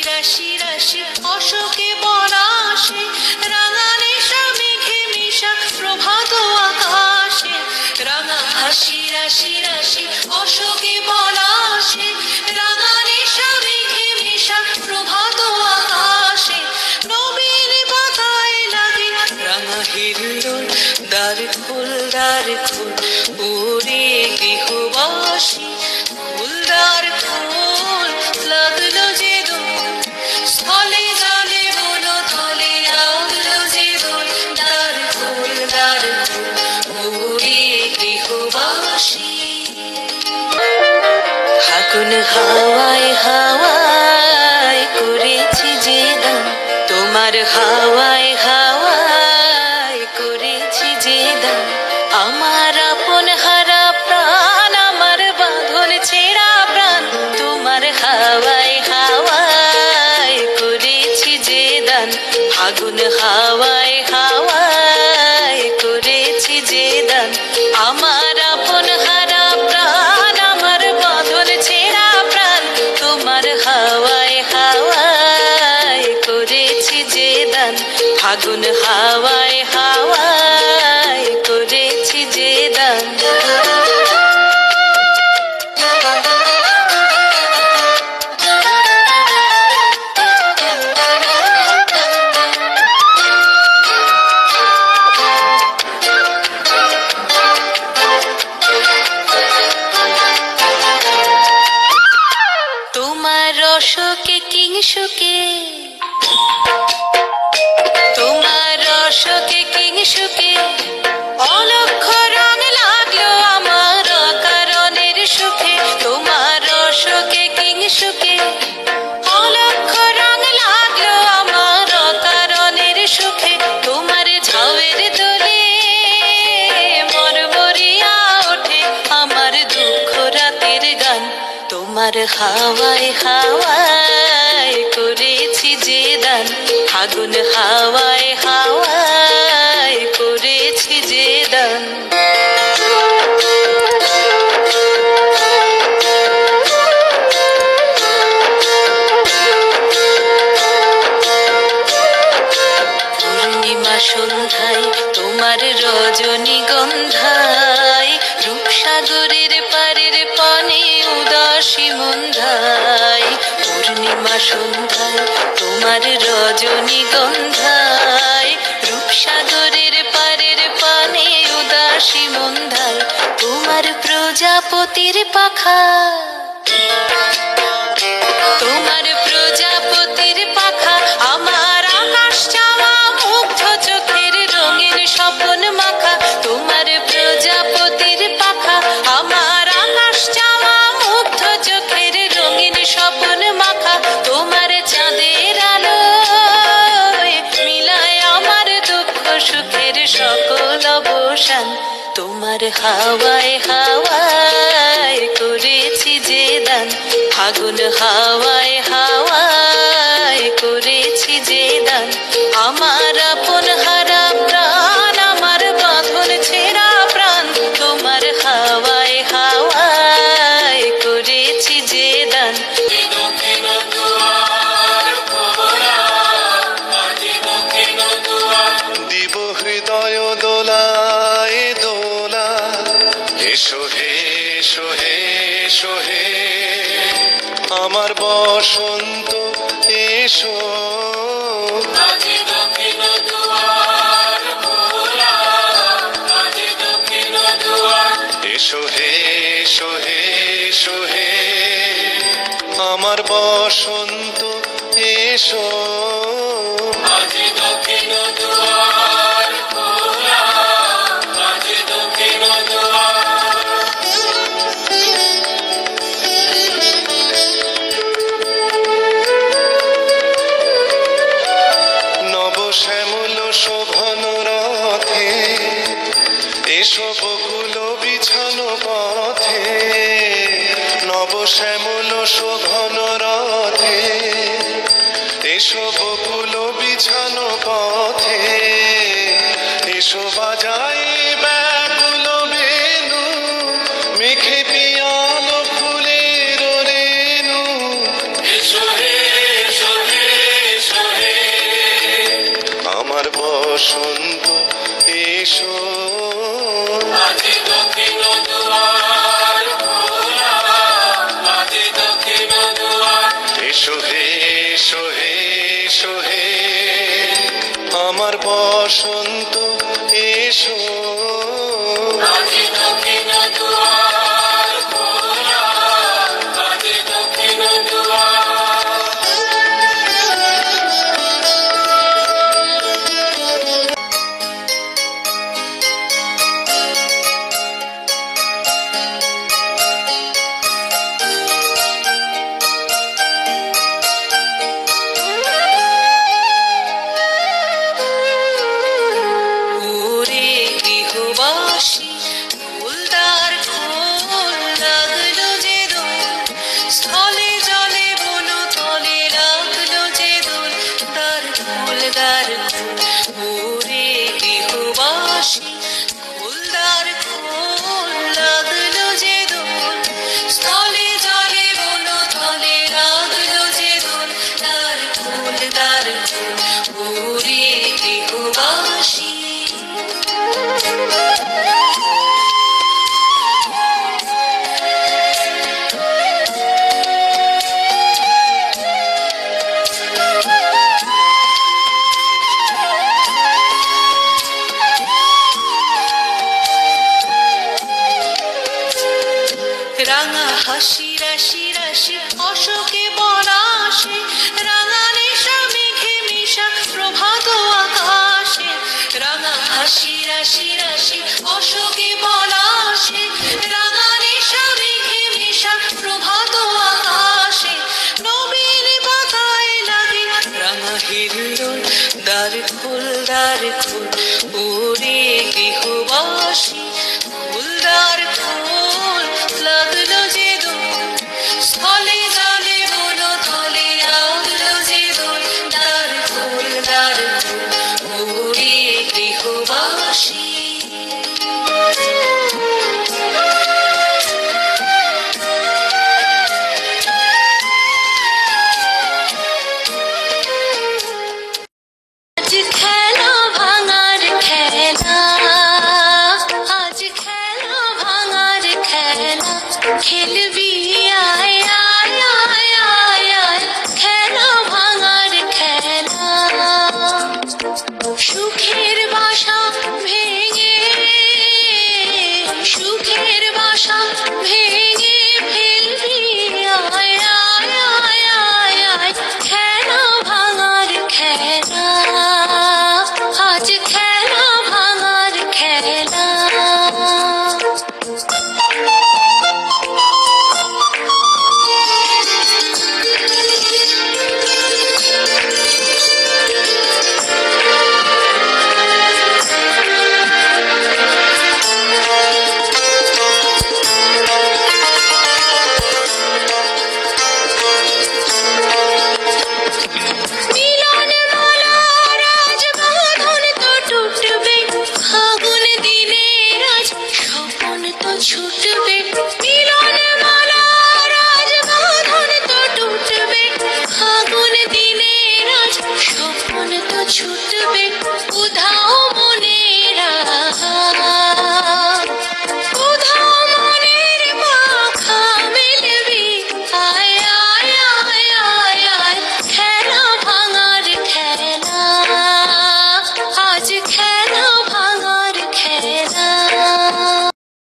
রাশি রাশি অশোকে পলাশে, রাঙা নেশা মেঘে মিশা প্রভাত আকাশে। রাঙা হাসি রাশি রাশি অশোকে পলাশে, রাঙা নেশা মেঘে মিশা প্রভাত আকাশে। নবীন পাতায় লাগে রাঙা হিল্লোল, দ্বার খোল দ্বার খোল ওরে গৃহবাসী। ফুলদার খোল লাগলো যে দোল, স্থলে জলে বন থলে লাগলো যে দোল। দ্বার খোল দ্বার খোল ওরে গৃহবাসী। ফাগুন হাওয়ায় হাওয়ায় করেছি যে দান, তোমার হাওয়ায় হাওয়ায় করেছি যে দান। আমার আপন হারা প্রাণ, আমার বাঁধন ছেঁড়া প্রাণ, তোমার হাওয়ায় হাওয়ায় করেছি যে দান। ফাগুন হাওয়ায় হাওয়ায় করেছি যে দান। আমার আপন হারা প্রাণ, আমার বাঁধন ছেঁড়া প্রাণ, তোমার হাওয়ায় হাওয়ায় করেছি যে দান। ফাগুন হাওয়ায় হাওয়ায় করেছি যে দান। তোমার রসকে কিংসুকে, তোমার রসকে কিংসুকে অলক্ষ রং লাগলো আমার অকারণের সুখে। তোমার রসকে কিংসুকে অলক্ষ রং লাগলো আমার অকারণের সুখে। তোমার ঝাউয়ের দোলে মরমরিয়া ওঠে আমার দুঃখ রাতের গান। তোমার হাওয়ায় হাওয়ায় করেছি যে দান। ফাগুন হাওয়ায় হাওয়ায় করেছি যে দান। পূর্ণিমা সন্ধ্যায় তোমার রজনীগন্ধায়, রূপসাগরের পারের পানে উদাসী মন্ধায়। পূর্ণিমা সন্ধ্যায় তোমার রজনীগন্ধায়, রূপসাগরের পারের পানে উদাসী মন্ধায়। তোমার প্রজাপতির পাখা, তোমার প্রজাপতির পাখা আমার আকাশ চাওয়া মুগ্ধ চোখের রঙিন স্বপন মাখা। তোমার প্রজাপতির পাখা আমার আকাশ চাওয়া মুগ্ধ চোখের রঙিন স্বপন মাখা। তোমার চাঁদের আলো মিলায় আমার দুঃখ সুখের সকল অবসান। তোমার হাওয়ায় হাওয়ায় করেছি যে দান। ফাগুন হাওয়ায় হাওয়ায় করেছি যে দান। আমার আপন হারা প্রাণ, আমার বাঁধন ছেঁড়া প্রাণ, তোমার হাওয়ায় হাওয়ায় করেছি যে দান। দিব হৃদয় দোলায় দোলা, এসো হে এসো হে এসো হে আমার বসন্ত এসো। এসো হে এসো হে এসো হে আমার বসন্ত এসো। নবশ্যামল শোভন রথে এসো বকুল বিছানো পথে। নবশ্যামল শোভন রথে এসো বকুল বিছানো পথে। এসো বাজাই ব্যাকুল বেণু, মেঘে পিয়াল ফুলের রেণু। এসো হে এসো বসন্ত এসো আজি দক্ষিণ দুয়ার খোলা, আজি দক্ষিণ দুয়ার। এসো হে এসো হে এসো হে আমার বসন্ত এসো আজি দক্ষিণ দুয়ার খোলা, আজি দক্ষিণ দুয়ার। ওরে গৃহবাসী ফুলদার ফুল লাগলো যে দোল, স্থলে জলে বনো তলে লাগলো যে দোল, দার ফুল দার ফুল। ওরে গৃহবাসী ফুলদার ফুল লাগলো যে দোল, স্থলে জলে বনো তলে লাগলো যে দোল, দার ফুল দার ফুল। ওরে গৃহবাসী রাঙা হাসি রাশি রাশি অশোকে পলাশে, রাঙা নেশা মেঘে মিশা প্রভাত আকাশে। রাঙা হাসি রাশি রাশি অশোকে পলাশে, রাঙা নেশা মেঘে মিশা প্রভাত আকাশে। নবীন পাতায় লাগে রাঙা হিল্লোল, দ্বার খোল দ্বার খোল। ওরে